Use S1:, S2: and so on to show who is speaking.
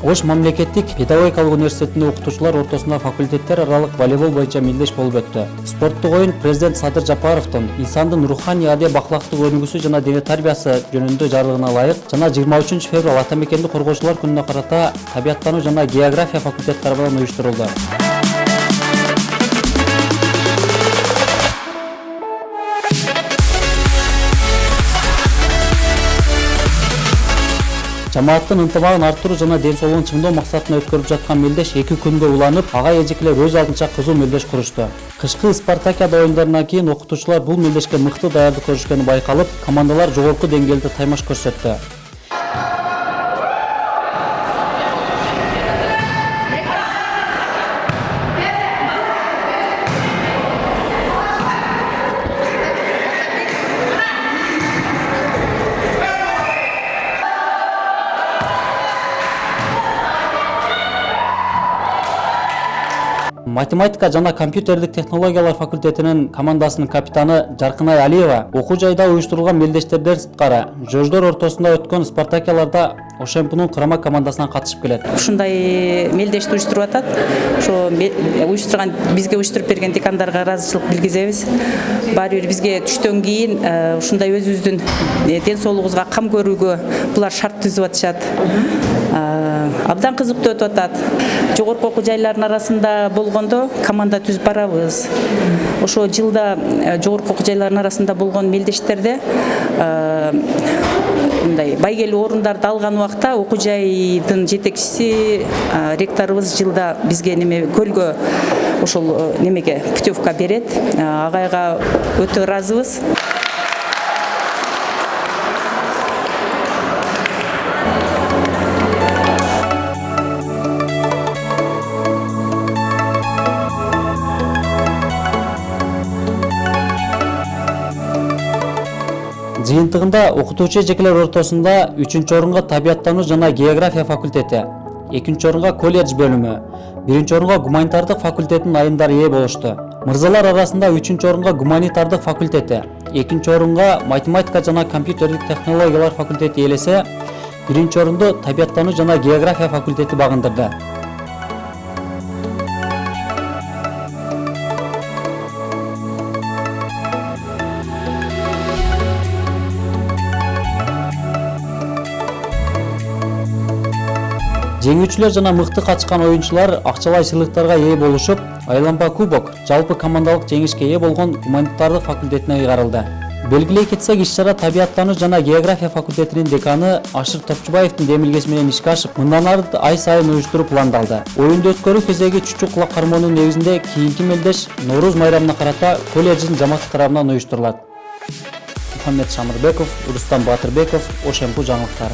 S1: Ош мамлекеттик педагогикалык университетинде окутуучулар ортосунда факультеттер аралык волейбол боюнча мелдеш болуп өттү. Спорттук оюн президент Садыр Жапаровдун инсандын руханий адий бакылактык өнүгүүсү жана дене тарбиясы жөнүндө жарлыгына ылайык жана 23 февраль ата мекенди коргоочулар күнүнө карата табияттануу жана география факультети тарабынан уюштурулду. Жамааттын ынтымагын арттыруу жана ден соолугун чыңдоо максатында өткөрүлүп жаткан мелдеш 2 күнгө уланып, ага эжекелер өз алдынча кызуу мелдеш курушту. Кышкы спартакиада оюндарынан кийин окутуучулар бул мелдешке мыкты даярдык көрүшкөнү байкалып, командалар жогорку деңгээлде таймаш көрсөттү. Математика жана компьютердик технологиялар факультетинин командасынын капитаны Жаркынай Алиева окуу жайда уюштурулган мелдештерден сырткары жождор ортосунда өткөн спартакияларда ошемпунун курама командасынан катышып келет.
S2: Ушундай мелдешти уюштуруп атат. Ошо уюштурган бизге уюштуруп берген декандарга ыраазычылык билгизебиз. Баары бир бизге түштөн кийин ушундай өзүбүздүн ден соолугубузга кам көрүүгө булар шарт түзүп атышат. Абдан кызыктуу өтүп атат. Жогорку окуу жайлардын арасында болгондо команда түзүп барабыз. Ошо жылда жогорку окуу жайлардын арасында болгон мелдештерде мындай байгелүү орундарды алган убакта окуу жайдын жетекчиси ректорубуз жылда бизге көлгө ошол немеге путевка берет. Агайга өтө ыраазыбыз.
S1: Жыйынтыгында окутуучу эжекелер ортосунда 3-орунга табияттануу жана география факультети, 2-орунга колледж бөлүмү, 1-орунга гуманитардык факультетинин айымдары ээ болушту. Мырзалар арасында 3-орунга гуманитардык факультети, 2-орунга математика жана компьютердик технологиялар факультети ээлесе, 1-орунду табияттануу жана география факультети багындырды. Жеңүүчүлөр жана мыкты катышкан оюнчулар акчалай сыйлыктарга ээ болушуп, Айланба кубок жалпы командалык жеңишке ээ болгон гуманитардык факультетине ыйгарылды. Белгилей кетсек, иш-чара табияттануу жана география факультетинин деканы Ашыр Топчубаевдин демилгеси менен ишке ашып, мындан ары ай сайын уюштуруп пландалды. Оюнду өткөрүү кезеги чүчүк кулак кармоонун негизинде кийинки мелдеш Норуз майрамына карата колледждин жамааты тарабынан уюштурулат. Мухаммед Шамырбеков, Рустам Батырбеков, Ошемпу жаңылыктары.